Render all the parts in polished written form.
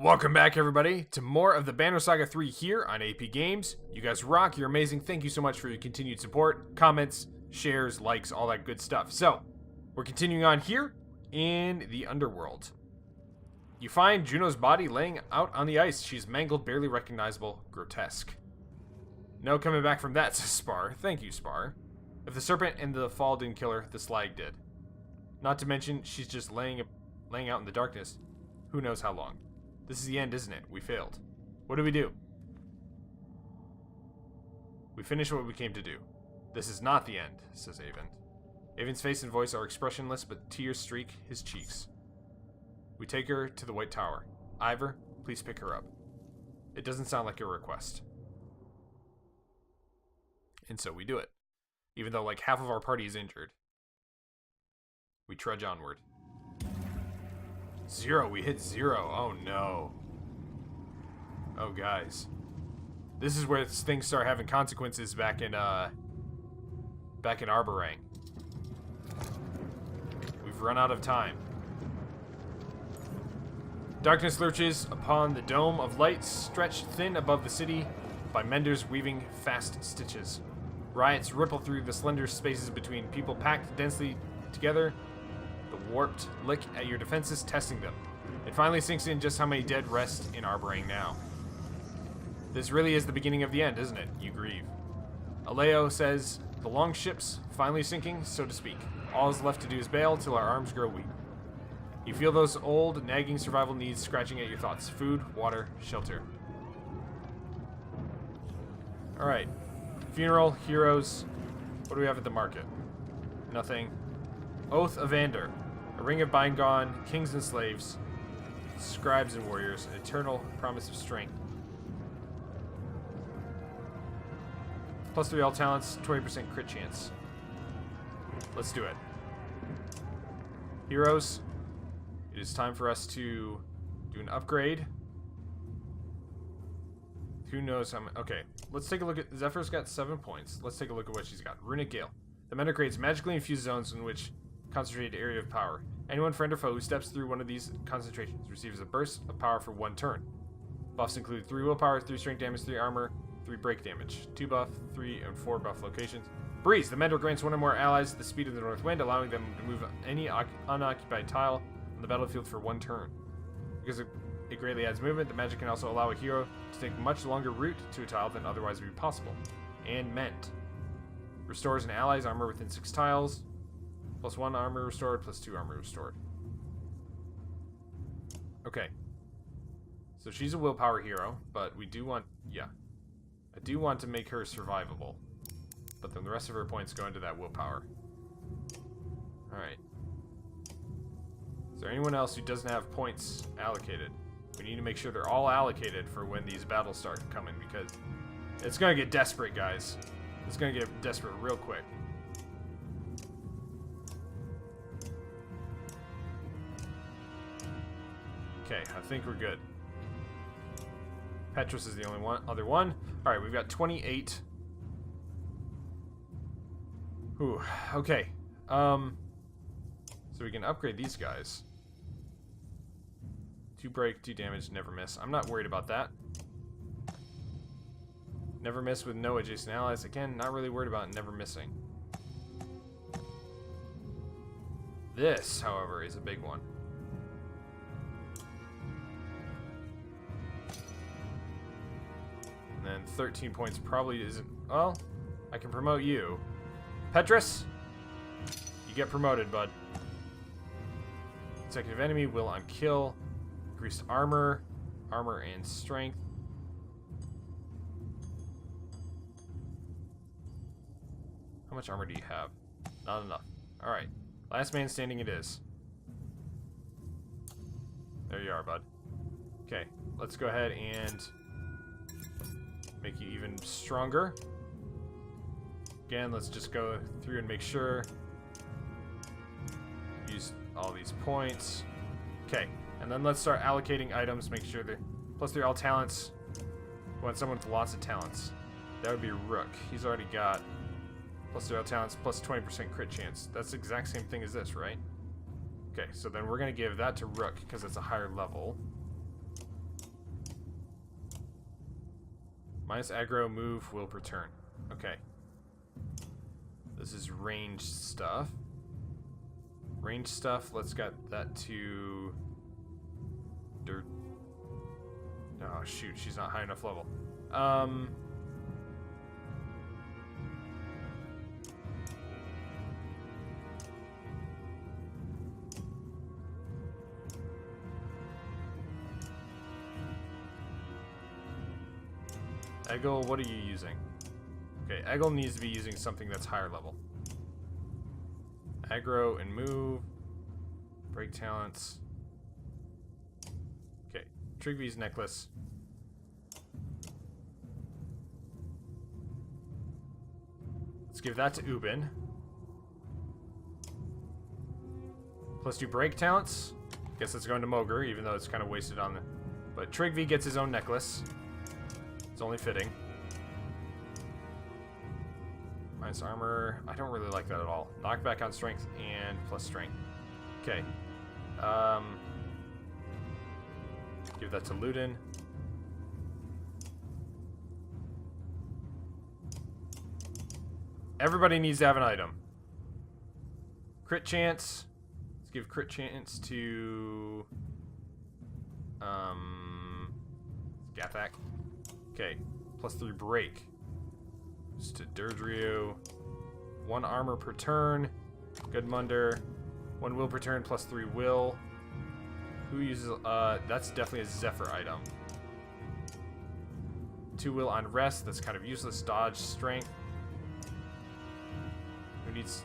Welcome back, everybody, to more of the Banner Saga 3 here on AP Games. You guys rock, you're amazing. Thank you so much for your continued support, comments, shares, likes, all that good stuff. So, we're continuing on here in the underworld. You find Juno's body laying out on the ice. She's mangled, barely recognizable, grotesque. No coming back from that, says Spar. Thank you, Spar. If the serpent and the fall didn't kill her, the slag did. Not to mention, she's just laying out in the darkness. Who knows how long. This is the end, isn't it? We failed. What do we do? We finish what we came to do. This is not the end, says Avon. Avon's face and voice are expressionless, but tears streak his cheeks. We take her to the White Tower. Ivor, please pick her up. It doesn't sound like a request. And so we do it. Even though like half of our party is injured. We trudge onward. 0, we hit 0. Oh no. Oh guys. This is where things start having consequences back in Arborang. We've run out of time. Darkness lurches upon the dome of light stretched thin above the city by menders weaving fast stitches. Riots ripple through the slender spaces between people packed densely together. The warped lick at your defenses, testing them. It finally sinks in just how many dead rest in Arborang now. This really is the beginning of the end, isn't it? You grieve. Alette says, the long ship's finally sinking, so to speak. All is left to do is bail till our arms grow weak. You feel those old, nagging survival needs scratching at your thoughts. Food, water, shelter. Alright. Funeral, heroes. What do we have at the market? Nothing. Oath of Ander. A ring of bygone, kings and slaves, scribes and warriors, an eternal promise of strength. +3 all talents, 20% crit chance. Let's do it. Heroes. It is time for us to do an upgrade. Who knows how many... Okay, let's take a look at... Zephyr's got 7 points. Let's take a look at what she's got. Runic Gale. The Mender creates magically infused zones in which concentrated area of power. Anyone, friend or foe, who steps through one of these concentrations receives a burst of power for 1 turn. Buffs include 3 willpower, 3 strength damage, 3 armor, 3 break damage, 2 buff, 3 and 4 buff locations. Breeze. The Mender grants 1 or more allies the speed of the north wind, allowing them to move any unoccupied tile on the battlefield for 1 turn. Because it greatly adds movement, the magic can also allow a hero to take much longer route to a tile than otherwise would be possible. And Ment. Restores an ally's armor within 6 tiles. +1 armor restored, +2 armor restored. Okay. So she's a willpower hero, but we do want... Yeah. I do want to make her survivable. But then the rest of her points go into that willpower. Alright. Is there anyone else who doesn't have points allocated? We need to make sure they're all allocated for when these battles start coming, because it's going to get desperate, guys. It's going to get desperate real quick. Okay, I think we're good. Petrus is the only other one. Alright, we've got 28. Ooh, okay. So we can upgrade these guys. 2 break, 2 damage, never miss. I'm not worried about that. Never miss with no adjacent allies. Again, not really worried about never missing. This, however, is a big one. And then 13 points probably isn't... Well, I can promote you. Petrus, you get promoted, bud. Consecutive enemy will on kill. Increased armor, armor and strength. How much armor do you have? Not enough. Alright. Last man standing it is. There you are, bud. Okay, let's go ahead and make you even stronger. Again, let's just go through and make sure. Use all these points. Okay, and then let's start allocating items, make sure they're +3 all talents. We want someone with lots of talents. That would be Rook. He's already got +3 all talents, +20% crit chance. That's the exact same thing as this, right? Okay, so then we're going to give that to Rook because it's a higher level. Minus aggro, move, will, return. Okay. This is ranged stuff. Ranged stuff, let's get that to... Dirt. Oh, shoot, she's not high enough level. Eggle, what are you using? Okay, Eggle needs to be using something that's higher level. Aggro and move. Break talents. Okay, Trigby's necklace. Let's give that to Ubin. +2 break talents. Guess it's going to Mogre, even though it's kind of wasted on the... But Trigby gets his own necklace. It's only fitting. Minus armor. I don't really like that at all. Knockback on strength and plus strength. Okay. Give that to Ludin. Everybody needs to have an item. Crit chance. Let's give crit chance to... Gathak. Okay. +3 break. Just to Durdrio. 1 armor per turn. Goodmunder. 1 will per turn, +3 will. Who uses... that's definitely a Zephyr item. 2 will on rest. That's kind of useless. Dodge, strength. Who needs...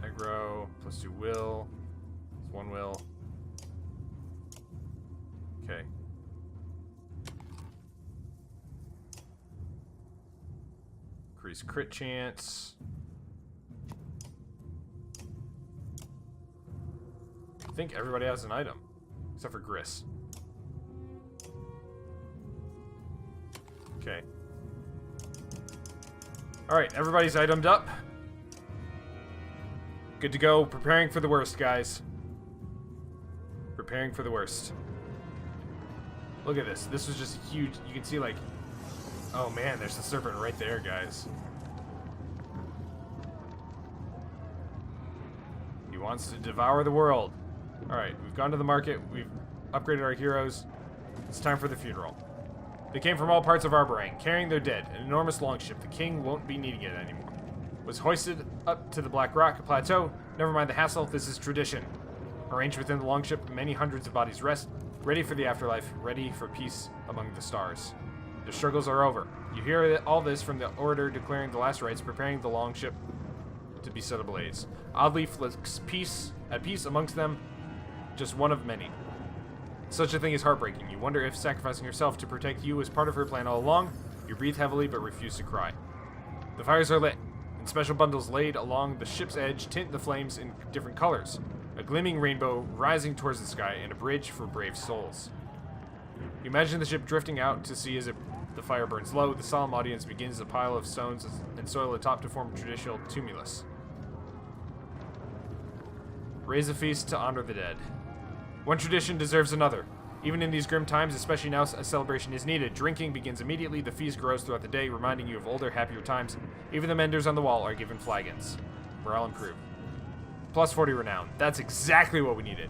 Aggro. +2 will. It's 1 will. Okay. Increase crit chance. I think everybody has an item. Except for Gris. Okay. Alright, everybody's itemed up. Good to go. Preparing for the worst, guys. Preparing for the worst. Look at this. This was just huge. You can see, like... Oh, man, there's the serpent right there, guys. He wants to devour the world. Alright, we've gone to the market. We've upgraded our heroes. It's time for the funeral. They came from all parts of Arborang, carrying their dead. An enormous longship. The king won't be needing it anymore. Was hoisted up to the Black Rock Plateau. Never mind the hassle. This is tradition. Arranged within the longship, many hundreds of bodies rest. Ready for the afterlife. Ready for peace among the stars. The struggles are over. You hear all this from the orator declaring the last rites, preparing the longship to be set ablaze. Oddleaf looks at peace amongst them, just one of many. Such a thing is heartbreaking. You wonder if sacrificing herself to protect you was part of her plan all along. You breathe heavily but refuse to cry. The fires are lit, and special bundles laid along the ship's edge tint the flames in different colors. A gleaming rainbow rising towards the sky, and a bridge for brave souls. You imagine the ship drifting out to sea as the fire burns low. The solemn audience begins a pile of stones and soil atop to form a traditional tumulus. Raise a feast to honor the dead. One tradition deserves another. Even in these grim times, especially now, a celebration is needed. Drinking begins immediately. The feast grows throughout the day, reminding you of older, happier times. Even the menders on the wall are given flagons. Morale improved. +40 renown. That's exactly what we needed.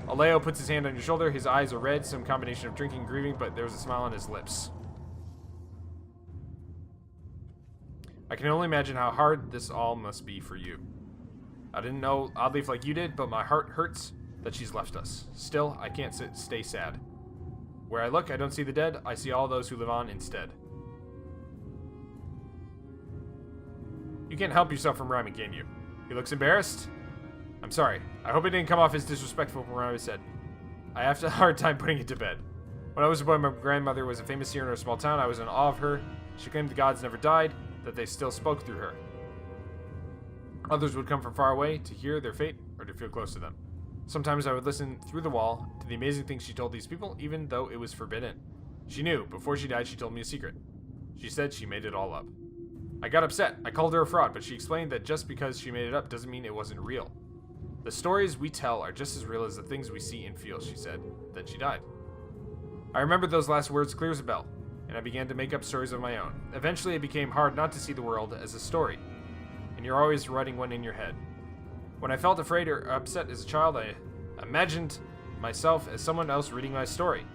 Aleo puts his hand on your shoulder. His eyes are red, some combination of drinking and grieving, but there's a smile on his lips. I can only imagine how hard this all must be for you. I didn't know Oddleaf like you did, but my heart hurts that she's left us. Still, I can't stay sad. Where I look, I don't see the dead. I see all those who live on instead. You can't help yourself from rhyming, can you? He looks embarrassed? I'm sorry. I hope it didn't come off as disrespectful from what I said. I have a hard time putting it to bed. When I was a boy, my grandmother was a famous seer in our small town. I was in awe of her. She claimed the gods never died, that they still spoke through her. Others would come from far away to hear their fate or to feel close to them. Sometimes I would listen through the wall to the amazing things she told these people, even though it was forbidden. She knew. Before she died, she told me a secret. She said she made it all up. I got upset. I called her a fraud, but she explained that just because she made it up doesn't mean it wasn't real. The stories we tell are just as real as the things we see and feel, she said. Then she died. I remembered those last words clear as a bell, and I began to make up stories of my own. Eventually, it became hard not to see the world as a story, and you're always writing one in your head. When I felt afraid or upset as a child, I imagined myself as someone else reading my story.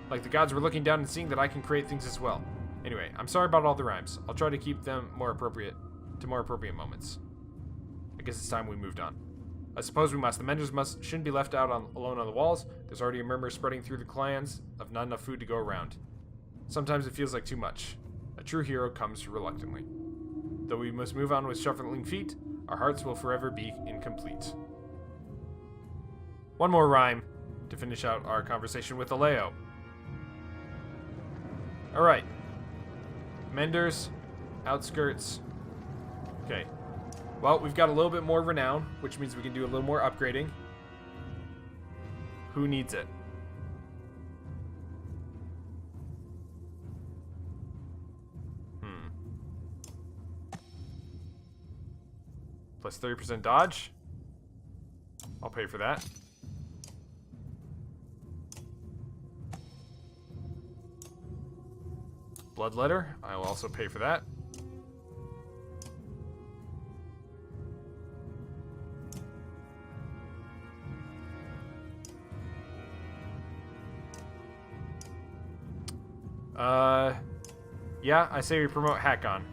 Like the gods were looking down and seeing that I can create things as well. Anyway, I'm sorry about all the rhymes. I'll try to keep them more appropriate moments. I guess it's time we moved on. I suppose we must. The Menders shouldn't be left out alone on the walls. There's already a murmur spreading through the clans of not enough food to go around. Sometimes it feels like too much. A true hero comes reluctantly. Though we must move on with shuffling feet, our hearts will forever be incomplete. One more rhyme to finish out our conversation with Alette. Alright. Menders, outskirts. Okay. Well, we've got a little bit more renown, which means we can do a little more upgrading. Who needs it? Plus 30% dodge. I'll pay for that. Bloodletter. I will also pay for that. Yeah, I say we promote Hakon.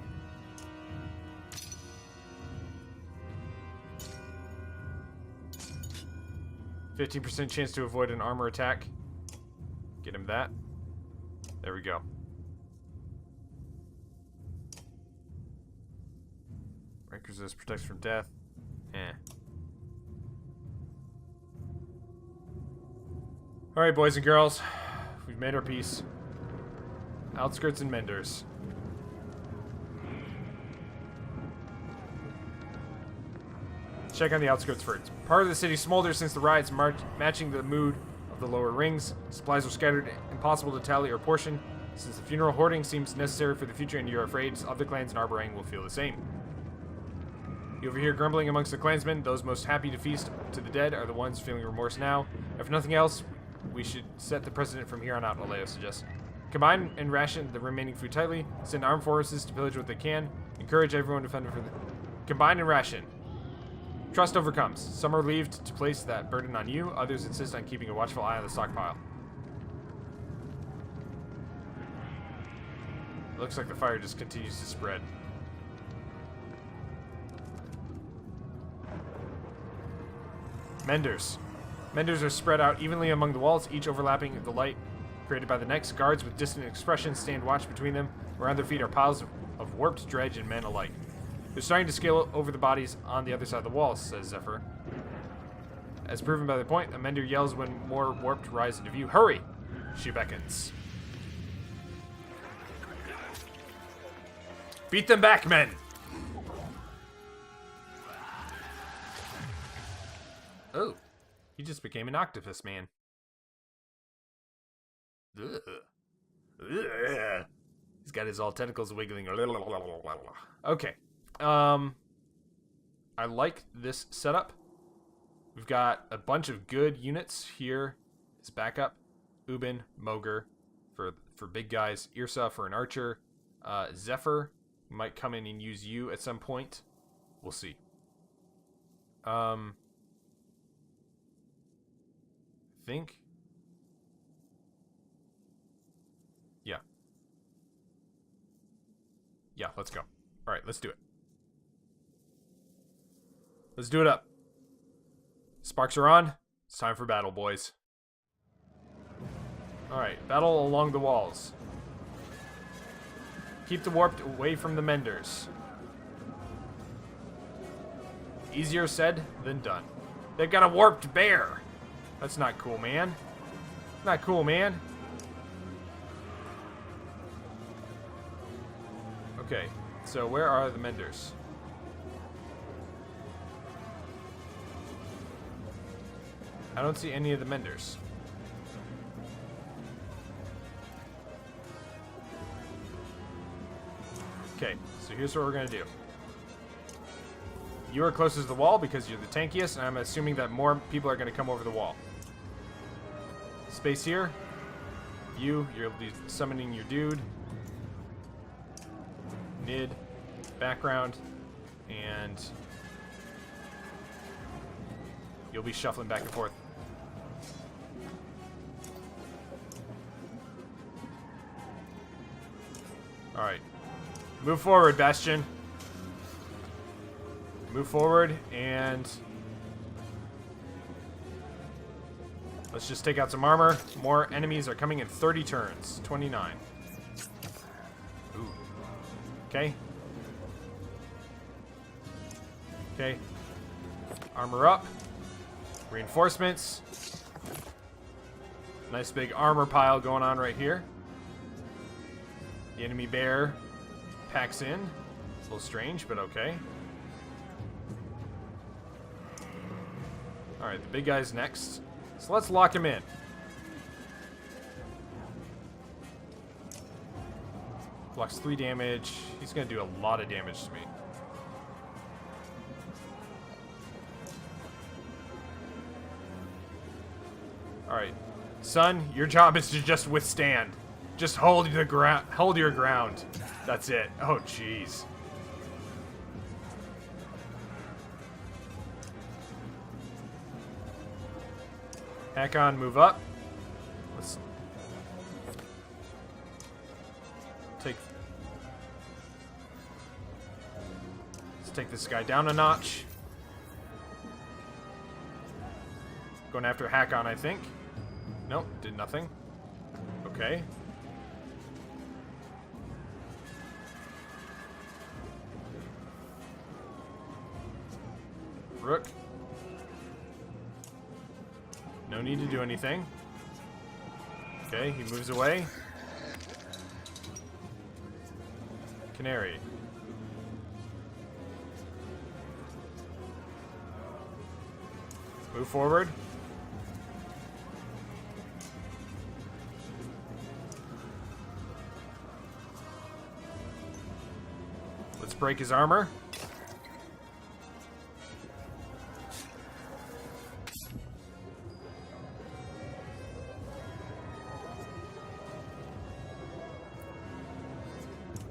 %15 chance to avoid an armor attack. Get him that. There we go. Rank resist protects from death. Alright, boys and girls. We've made our peace. Outskirts and Menders. Check on the outskirts first. Part of the city smolders since the riots, matching the mood of the lower rings. Supplies are scattered, impossible to tally or portion. Since the funeral hoarding seems necessary for the future and you're afraid other clans in Arborang will feel the same. You overhear grumbling amongst the clansmen. Those most happy to feast to the dead are the ones feeling remorse now. If nothing else, we should set the precedent from here on out, Alette suggests. Combine and ration the remaining food tightly. Send armed forces to pillage what they can. Encourage everyone to fend for the... Combine and ration. Trust overcomes. Some are relieved to place that burden on you. Others insist on keeping a watchful eye on the stockpile. It looks like the fire just continues to spread. Menders. Menders are spread out evenly among the walls, each overlapping the light created by the next. Guards with distant expressions stand watch between them. Around their feet are piles of warped dredge and men alike. They're starting to scale over the bodies on the other side of the walls, says Zephyr. As proven by the point, a Mender yells when more warped rise into view. Hurry! She beckons. Beat them back, men! Oh, he just became an octopus man. Ugh. Ugh. He's got his all tentacles wiggling. Okay. I like this setup. We've got a bunch of good units here. His backup. Ubin, Moger for big guys. Irsa for an archer. Zephyr might come in and use you at some point. We'll see. Think. Yeah. Yeah, let's go. Alright, let's do it. Let's do it up. Sparks are on. It's time for battle, boys. Alright, battle along the walls. Keep the warped away from the Menders. Easier said than done. They've got a warped bear. That's not cool, man. Not cool, man. Okay, so where are the Menders? I don't see any of the Menders. Okay, so here's what we're gonna do. You are closest to the wall because you're the tankiest, and I'm assuming that more people are gonna come over the wall. Space here. You'll be summoning your dude. Mid, background, and you'll be shuffling back and forth. Alright. Move forward, Bastion. Move forward, and let's just take out some armor. More enemies are coming in 30 turns. 29. Ooh. Okay. Okay. Armor up. Reinforcements. Nice big armor pile going on right here. The enemy bear packs in. It's a little strange, but okay. Alright, the big guy's next. So let's lock him in. Blocks 3 damage. He's going to do a lot of damage to me. Alright. Son, your job is to just withstand. Just hold your ground. That's it. Oh, jeez. Hakon, move up. Let's take this guy down a notch. Going after Hakon, I think. Nope, did nothing. Okay. Rook. No need to do anything. Okay, he moves away. Canary. Move forward. Let's break his armor.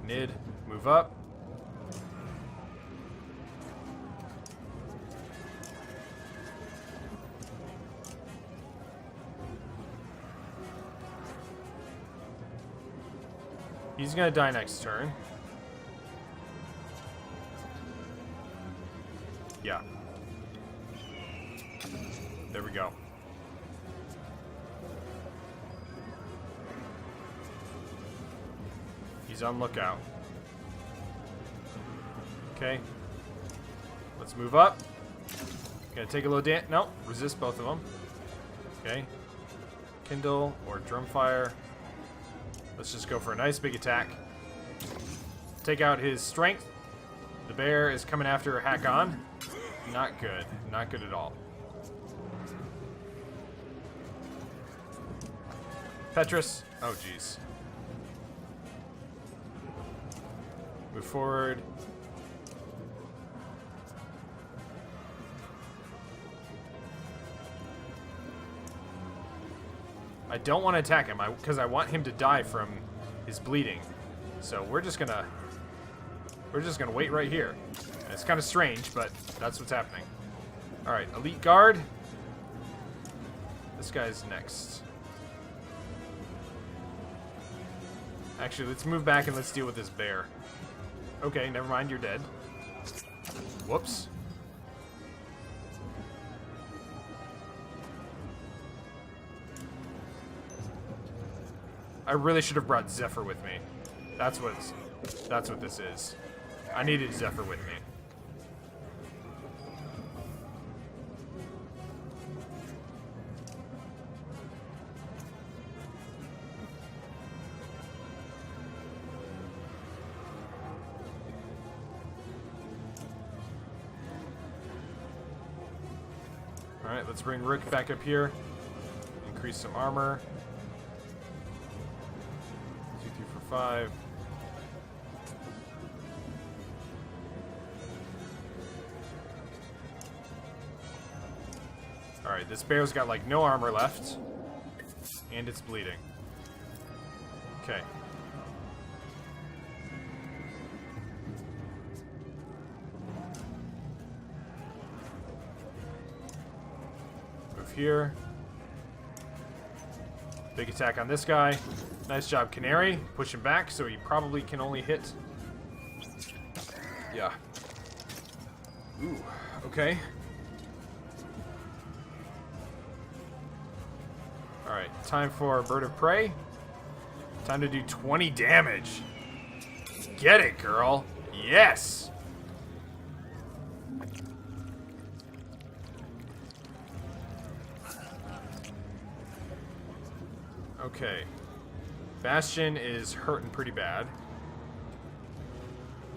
Nid, move up. He's gonna die next turn. Yeah. There we go. He's on lookout. Okay. Let's move up. Gonna take a little damage. No, resist both of them. Okay. Kindle or Drumfire. Let's just go for a nice big attack. Take out his strength. The bear is coming after Hakon. Not good. Not good at all. Petrus. Oh, jeez. Move forward. I don't want to attack him because I want him to die from his bleeding. So we're just gonna wait right here. And it's kind of strange, but that's what's happening. All right, elite guard. This guy's next. Actually, let's move back and let's deal with this bear. Okay, never mind, you're dead. Whoops. I really should have brought Zephyr with me. That's what this is. I needed Zephyr with me. Alright, let's bring Rook back up here. Increase some armor. 2, 3, 4, 5. Alright, this bear's got like no armor left. And it's bleeding. Okay. Move here. Big attack on this guy. Nice job, Canary. Push him back so he probably can only hit. Yeah. Ooh, okay. Alright, time for Bird of Prey. Time to do 20 damage. Get it, girl. Yes! Okay. Bastion is hurting pretty bad.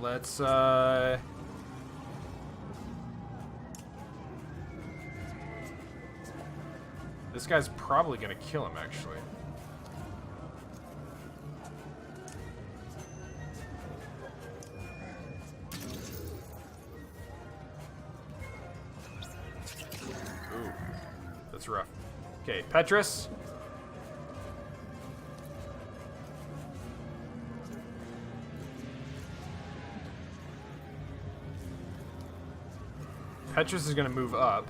Let's, this guy's probably gonna kill him, actually. Ooh. That's rough. Okay, Petrus. Petrus is going to move up.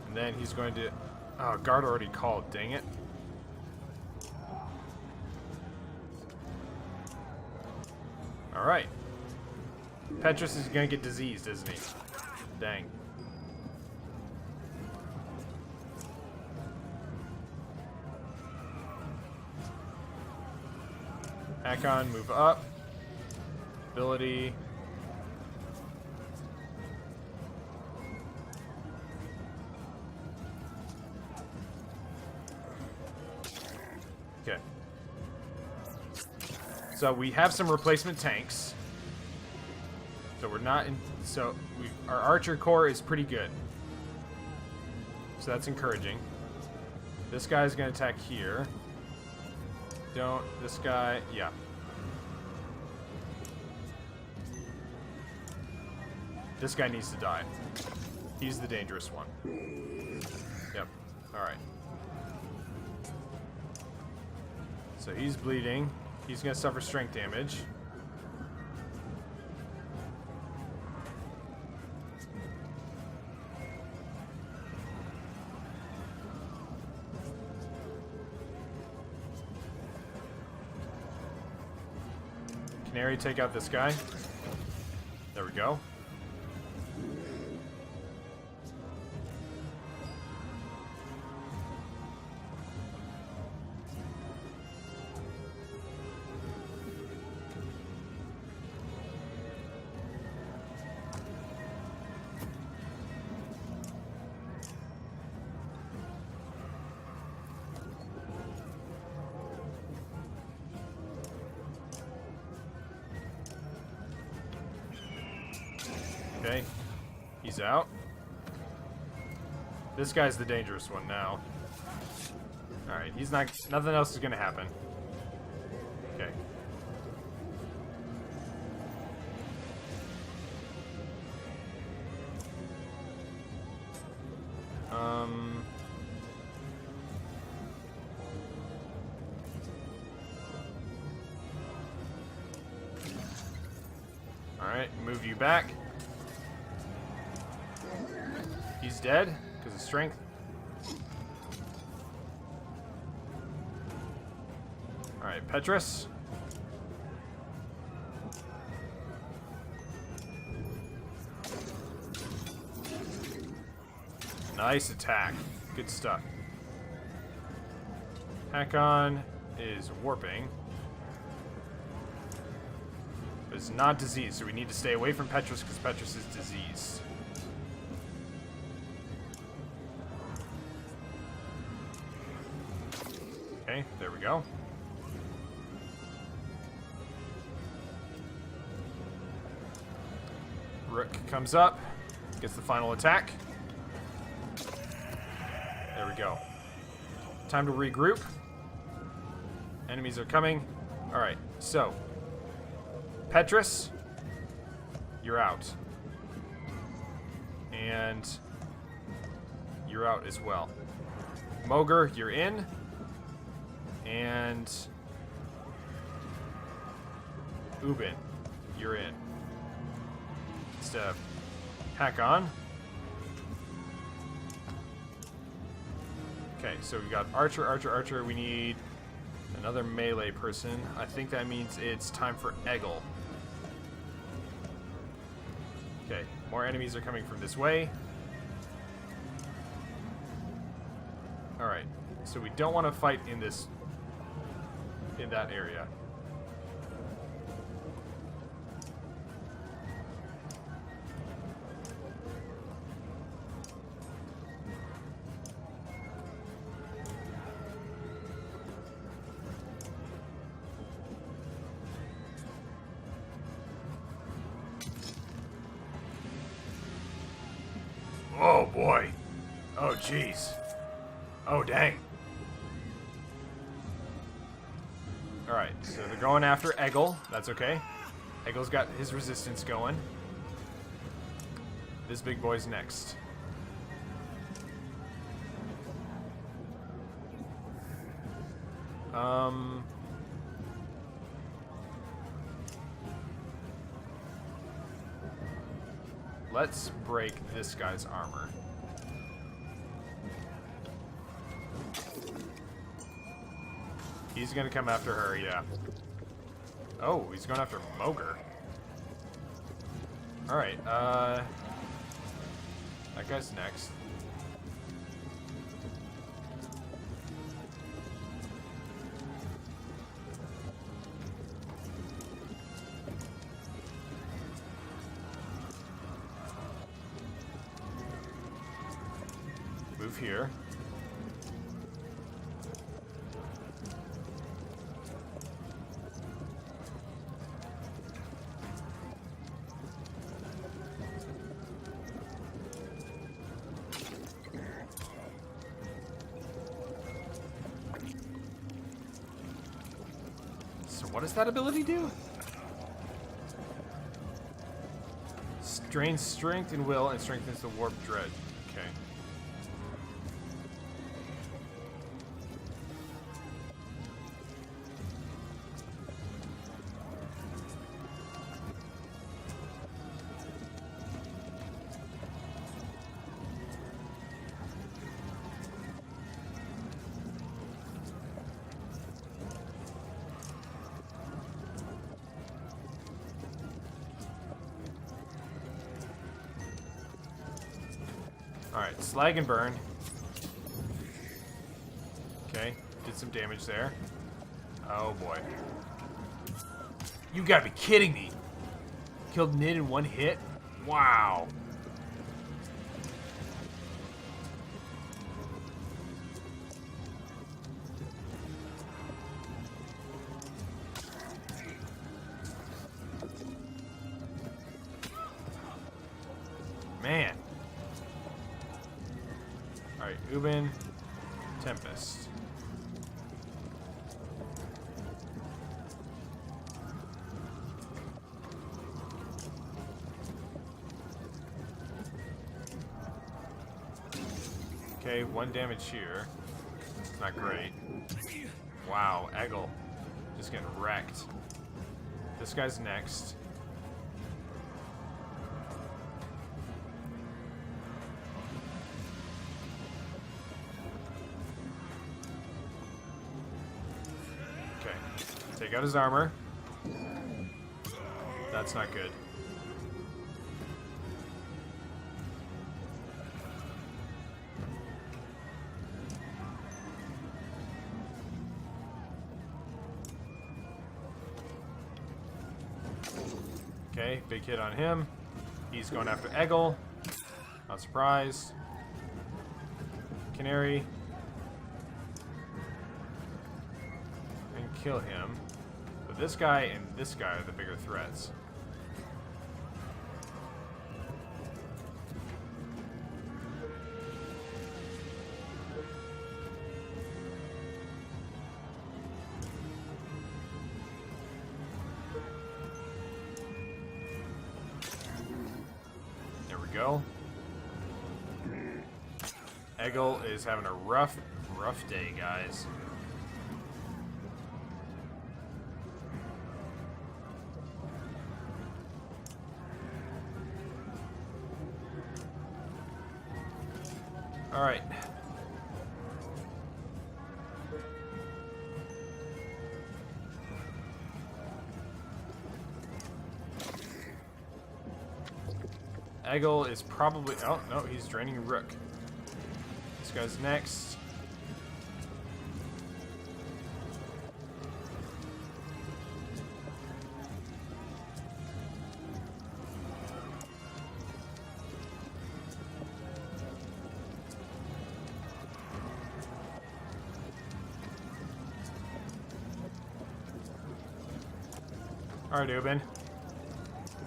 And then he's going to... Oh, guard already called. Dang it. Alright. Petrus is going to get diseased, isn't he? Dang. Hakon, move up. Ability... Okay. So we have some replacement tanks. So we're not in... So our archer core is pretty good. So that's encouraging. This guy's going to attack here. Don't... This guy... Yeah. This guy needs to die. He's the dangerous one. Yep. Alright. So he's bleeding. He's going to suffer strength damage. Canary, take out this guy. There we go. Okay, he's out. This guy's the dangerous one now. Alright, he's not... Nothing else is gonna happen. Okay. Alright, move you back. He's dead because of strength. Alright, Petrus. Nice attack. Good stuff. Hakon is warping. But it's not diseased, so we need to stay away from Petrus because Petrus is diseased. Okay, there we go. Rook comes up, gets the final attack. There we go. Time to regroup. Enemies are coming. Alright, so. Petrus, you're out. And you're out as well. Mogre, you're in. And Ubin, you're in. Let's hack on. Okay, so we've got Archer, Archer, Archer. We need another melee person. I think that means it's time for Eggle. Okay, more enemies are coming from this way. Alright, so we don't want to fight in that area. Oh boy. Oh jeez. Oh dang. Alright, so they're going after Eggle. That's okay. Eggle's got his resistance going. This big boy's next. Let's break this guy's armor. He's gonna come after her, yeah. Oh, he's going after Mogre. Alright, that guy's next. Move here. So what does that ability do? Drains strength and will and strengthens the warp dread. Okay. Alright, slag and burn. Okay, did some damage there. Oh boy. You gotta be kidding me! Killed Nid in one hit? Wow. Man. Alright, Ubin, Tempest. Okay, 1 damage here. It's not great. Wow, Eggle. Just getting wrecked. This guy's next. Take out his armor. That's not good. Okay, big hit on him. He's going after Eggle. Not surprised. Canary. And kill him. But this guy and this guy are the bigger threats. There we go. Eggle is having a rough day, guys. Alright. Eggle is probably... Oh, no, he's draining Rook. This guy's next. Alright, Ubin.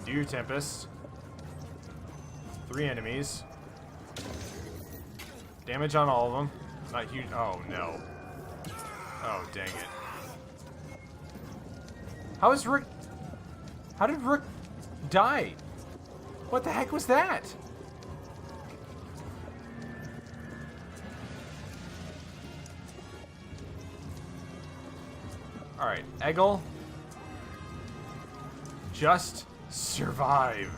Do your Tempest. 3 enemies. Damage on all of them. Not huge. Oh, no. Oh, dang it. How is Rook... How did Rook die? What the heck was that? Alright, Eggle. Just survive.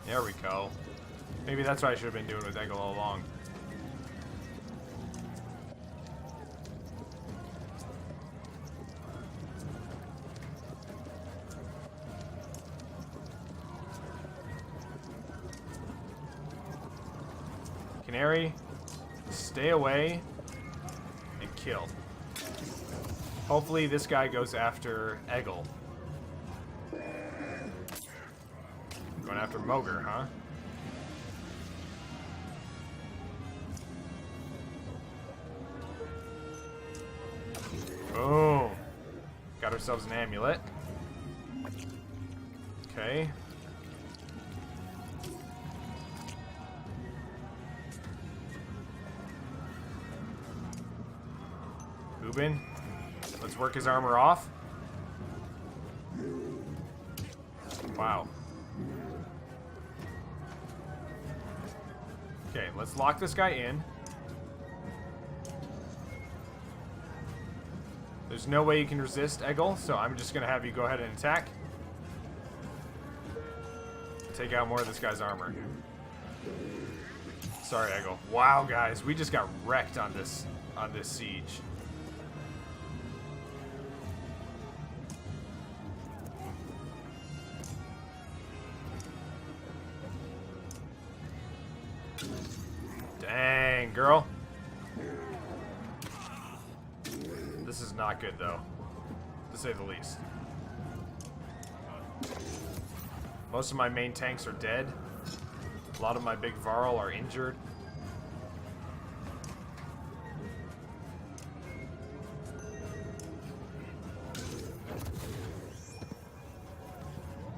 There we go. Maybe that's what I should have been doing with Eggle all along. Canary, stay away and kill. Hopefully this guy goes after Eggle. Going after Mogre, huh? Boom. Got ourselves an amulet. Okay. Ubin. Let's work his armor off. Wow. Okay, let's lock this guy in. There's no way you can resist Eggle, so I'm just going to have you go ahead and attack. Take out more of this guy's armor. Sorry, Eggle. Wow, guys, we just got wrecked on this siege. Dang, girl. This is not good, though, to say the least. Most of my main tanks are dead. A lot of my big Varl are injured.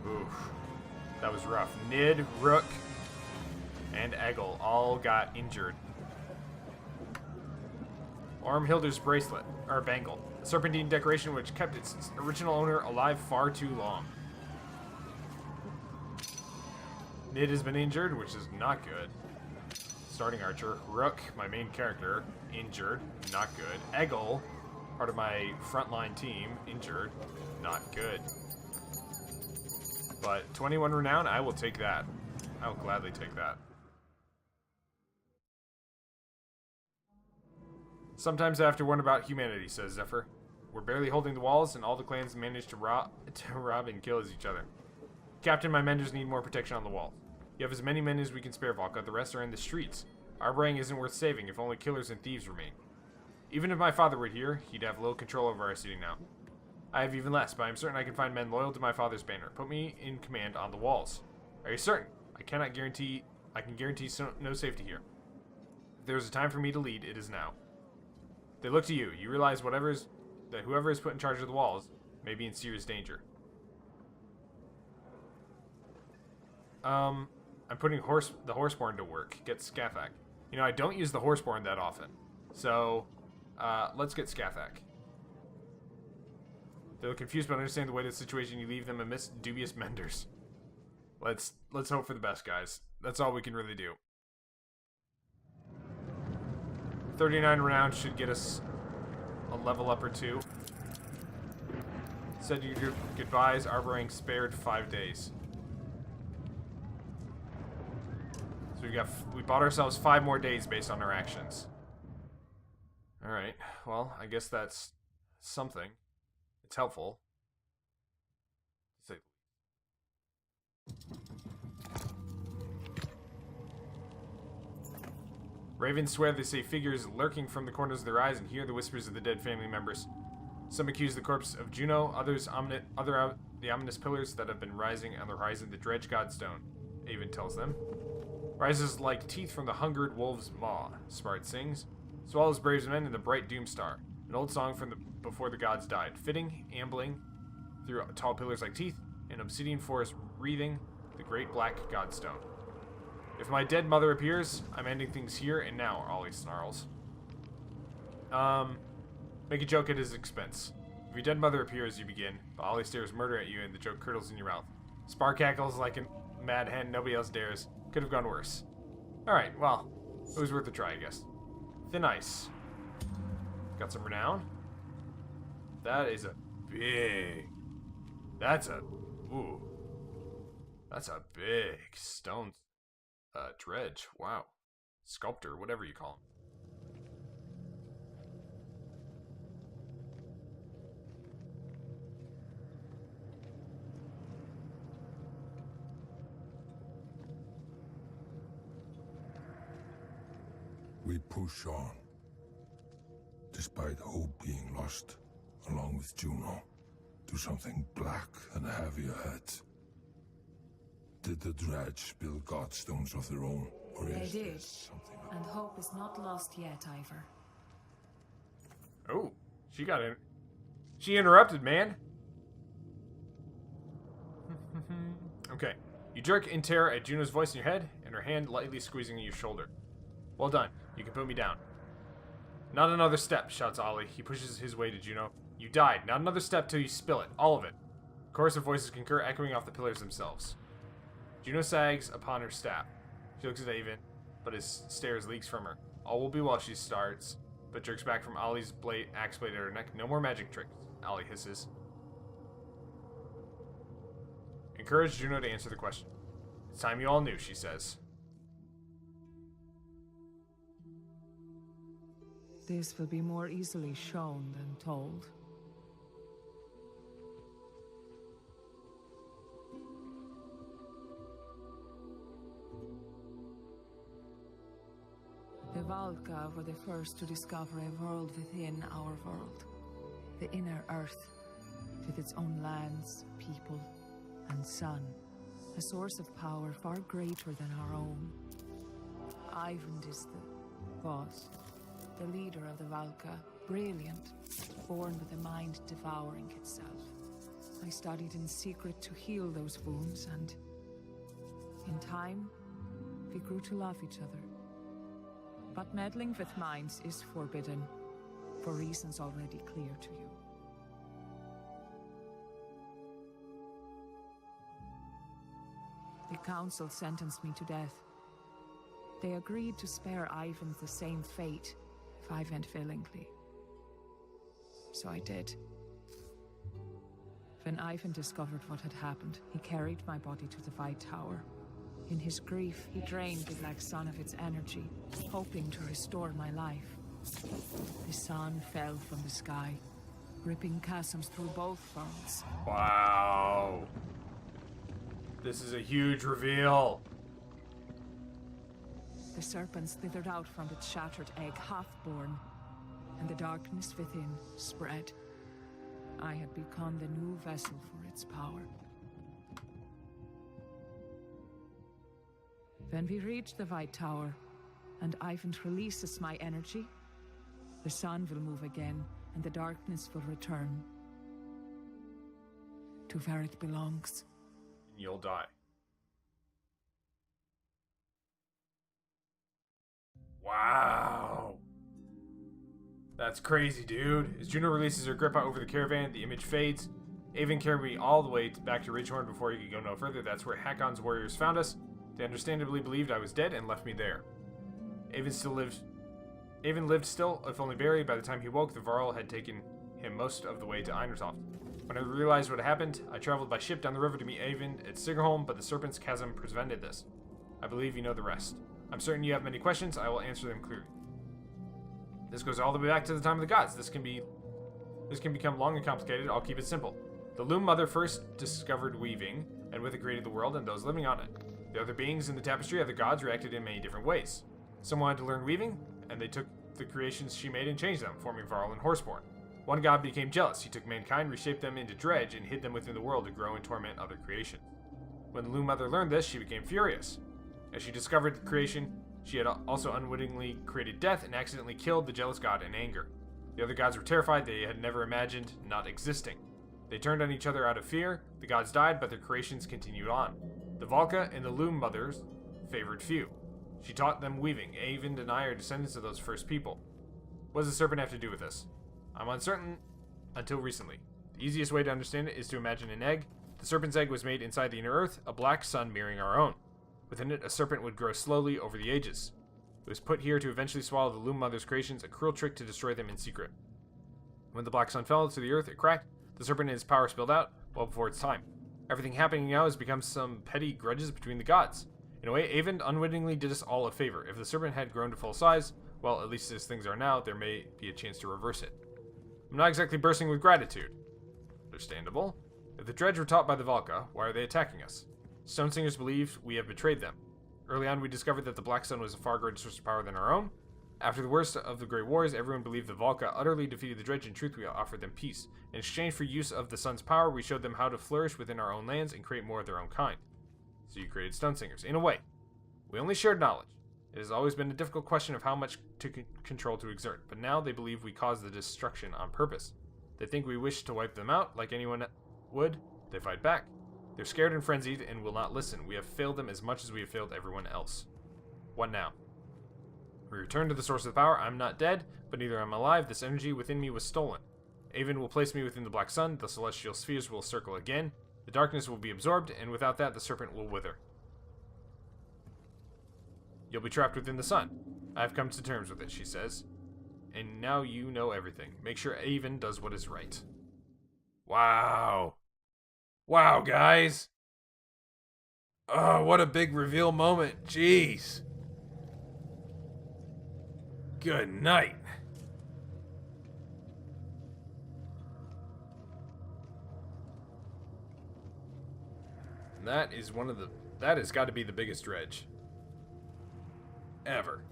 Oof. That was rough. Nid, Rook, and Eggle all got injured. Ormhilder's bracelet, or bangle. A serpentine decoration which kept its original owner alive far too long. Nid has been injured, which is not good. Starting archer. Rook, my main character, injured. Not good. Eggle, part of my frontline team, injured. Not good. But 21 renown, I will take that. I will gladly take that. Sometimes I have to wonder about humanity, says Zephyr. We're barely holding the walls, and all the clans manage to rob and kill each other. Captain, my menders need more protection on the walls. You have as many men as we can spare, Valka. The rest are in the streets. Our braying isn't worth saving if only killers and thieves remain. Even if my father were here, he'd have little control over our city now. I have even less, but I'm certain I can find men loyal to my father's banner. Put me in command on the walls. Are you certain? I can guarantee no safety here. If there is a time for me to lead, it is now. They look to you. You realize that whoever is put in charge of the walls may be in serious danger. I'm putting the Horseborn to work. Get Scathach. You know, I don't use the Horseborn that often. So, let's get Scathach. They look confused but understand the weight of the situation. You leave them amidst dubious menders. Let's hope for the best, guys. That's all we can really do. 39 renown should get us a level up or two. Said your goodbyes, arboring spared 5 days. we bought ourselves 5 more days based on our actions. Alright, well, I guess that's something. It's helpful. Ravens swear they see figures lurking from the corners of their eyes and hear the whispers of the dead family members. Some accuse the corpse of Juno, others the ominous pillars that have been rising on the horizon, the dredge godstone, Avon tells them. Rises like teeth from the hungered wolf's maw, Smart sings. Swallows braves men in the bright doom star, an old song from before the gods died, fitting, ambling through tall pillars like teeth, an obsidian forest wreathing the great black godstone. If my dead mother appears, I'm ending things here and now, Ollie snarls. Make a joke at his expense. If your dead mother appears, you begin, but Ollie stares murder at you and the joke curdles in your mouth. Spar cackles like a mad hen, nobody else dares. Could have gone worse. Alright, well, it was worth a try, I guess. Thin ice. Got some renown. That is a big... That's a big stone dredge. Wow. Sculptor, whatever you call him. We push on, despite hope being lost, along with Juno, to something black and heavy ahead. Did the dredge build godstones of their own, or they is did, this something else? And hope is not lost yet, Ivor. Oh, she got in. She interrupted, man. Okay. You jerk in terror at Juno's voice in your head, and her hand lightly squeezing your shoulder. Well done. You can put me down. Not another step, shouts Ollie. He pushes his way to Juno. You died. Not another step till you spill it. All of it. Chorus of voices concur, echoing off the pillars themselves. Juno sags upon her staff. She looks at Avon, but his stares leaks from her. All will be well, she starts, but jerks back from Ollie's axe blade at her neck. No more magic tricks, Ollie hisses. Encourage Juno to answer the question. It's time you all knew, she says. This will be more easily shown than told. The Valka were the first to discover a world within our world. The inner earth, with its own lands, people, and sun. A source of power far greater than our own. Ivan was the leader of the Valka, brilliant, born with a mind devouring itself. I studied in secret to heal those wounds, and in time, we grew to love each other. But meddling with minds is forbidden, for reasons already clear to you. The council sentenced me to death. They agreed to spare Ivan the same fate if I went willingly. So I did. When Ivan discovered what had happened, he carried my body to the White Tower. In his grief, he drained the Black Sun of its energy, hoping to restore my life. The sun fell from the sky, ripping chasms through both worlds. Wow. This is a huge reveal. The serpent slithered out from its shattered egg, half-born, and the darkness within spread. I had become the new vessel for its power. When we reach the White Tower, and Ivan releases my energy, the sun will move again, and the darkness will return to where it belongs. You'll die. Wow. That's crazy, dude. As Juno releases her grip out over the caravan, the image fades. Avon carried me all the way back to Ridgehorn before he could go no further. That's where Hakon's warriors found us. They understandably believed I was dead and left me there. Avon lived still, if only buried. By the time he woke, the Varl had taken him most of the way to Einertoft. When I realized what had happened, I traveled by ship down the river to meet Avon at Sigerholm, but the Serpent's Chasm prevented this. I believe you know the rest. I'm certain you have many questions. I will answer them clearly. This goes all the way back to the time of the gods. This can become long and complicated. I'll keep it simple. The Loom Mother first discovered weaving, and with it created the world and those living on it. The other beings in the tapestry of the gods reacted in many different ways. Some wanted to learn weaving, and they took the creations she made and changed them, forming Varl and Horseborn. One god became jealous. He took mankind, reshaped them into dredge, and hid them within the world to grow and torment other creations. When the Loom Mother learned this, she became furious. As she discovered the creation, she had also unwittingly created death and accidentally killed the jealous god in anger. The other gods were terrified. They had never imagined not existing. They turned on each other out of fear. The gods died, but their creations continued on. The Valka and the Loom Mothers favored few. She taught them weaving. Avon and I are descendants of those first people. What does the serpent have to do with this? I'm uncertain until recently. The easiest way to understand it is to imagine an egg. The serpent's egg was made inside the inner earth, a black sun mirroring our own. Within it, a serpent would grow slowly over the ages. It was put here to eventually swallow the Loom Mother's creations, a cruel trick to destroy them in secret. When the black sun fell to the earth, it cracked. The serpent and its power spilled out, well before its time. Everything happening now has become some petty grudges between the gods. In a way, Avon unwittingly did us all a favor. If the serpent had grown to full size, well, at least as things are now, there may be a chance to reverse it. I'm not exactly bursting with gratitude. Understandable. If the dredge were taught by the Valka, why are they attacking us? Stonesingers believe we have betrayed them. Early on, we discovered that the Black Sun was a far greater source of power than our own. After the worst of the Great Wars, everyone believed the Valka utterly defeated the dredge. In truth, we offered them peace. In exchange for use of the Sun's power, we showed them how to flourish within our own lands and create more of their own kind. So you created Stonesingers. In a way, we only shared knowledge. It has always been a difficult question of how much control to exert, but now they believe we caused the destruction on purpose. They think we wish to wipe them out, like anyone would. They fight back. They're scared and frenzied and will not listen. We have failed them as much as we have failed everyone else. What now? We return to the source of the power. I'm not dead, but neither am I alive. This energy within me was stolen. Avon will place me within the Black Sun. The celestial spheres will circle again. The darkness will be absorbed, and without that, the serpent will wither. You'll be trapped within the sun. I have come to terms with it, she says. And now you know everything. Make sure Avon does what is right. Wow. Wow, guys. Oh, what a big reveal moment. Jeez. Good night. And that has got to be the biggest dredge ever.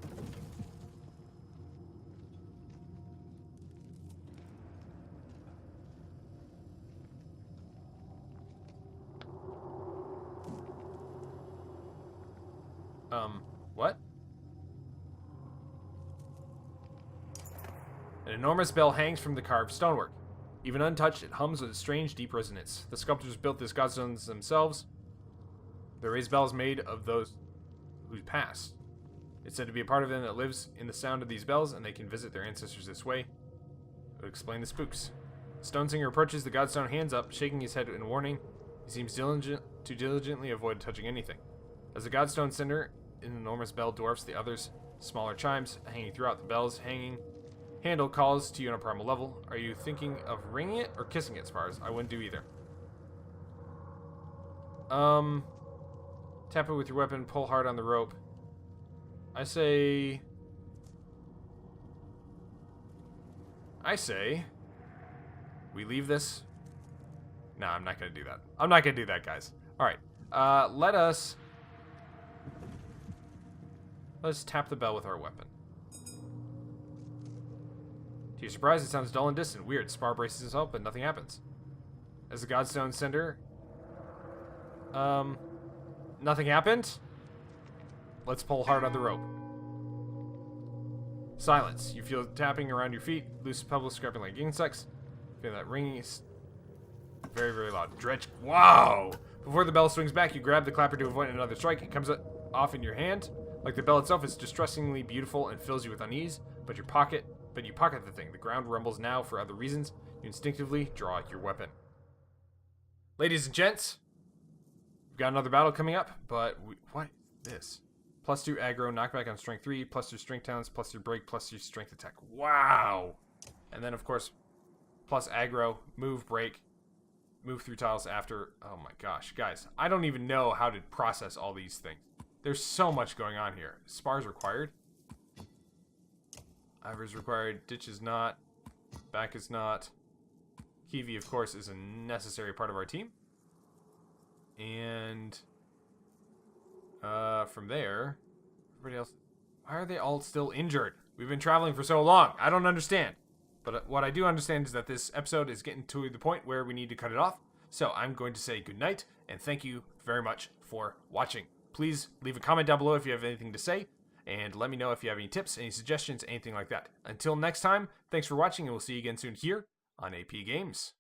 What? An enormous bell hangs from the carved stonework. Even untouched, it hums with a strange, deep resonance. The sculptors built these godstones themselves. They raised bells made of those who passed. It's said to be a part of them that lives in the sound of these bells, and they can visit their ancestors this way. It would explain the spooks. Stonesinger approaches the godstone, hands up, shaking his head in warning. He seems to diligently avoid touching anything. As the godstone center, an enormous bell dwarfs the others. Smaller chimes hanging throughout the bell's handle calls to you on a primal level. Are you thinking of ringing it or kissing it, Spars? I wouldn't do either. Tap it with your weapon, pull hard on the rope. I say, we leave this. No, I'm not going to do that. I'm not going to do that, guys. All right. Let's tap the bell with our weapon. To your surprise, it sounds dull and distant. Weird. Spar braces himself, but nothing happens. As the Godstone sender, nothing happened. Let's pull hard on the rope. Silence. You feel tapping around your feet, loose pebbles scraping like insects. Feel that ringing is very, very loud. Dredge. Wow! Before the bell swings back, you grab the clapper to avoid another strike. It comes off in your hand. Like the bell itself, it's distressingly beautiful and fills you with unease, but you pocket the thing. The ground rumbles now for other reasons. You instinctively draw out your weapon. Ladies and gents, we've got another battle coming up, but what is this? +2 aggro, knockback on strength 3, +2 strength talents, +3 break, +3 strength attack. Wow! And then, of course, plus aggro, move, break, move through tiles after. Oh my gosh, guys. I don't even know how to process all these things. There's so much going on here. Spars required. Ivor's required. Ditch is not. Back is not. Kiwi, of course, is a necessary part of our team. And from there, everybody else. Why are they all still injured? We've been traveling for so long. I don't understand. But what I do understand is that this episode is getting to the point where we need to cut it off. So I'm going to say goodnight, and thank you very much for watching. Please leave a comment down below if you have anything to say, and let me know if you have any tips, any suggestions, anything like that. Until next time, thanks for watching, and we'll see you again soon here on AP Games.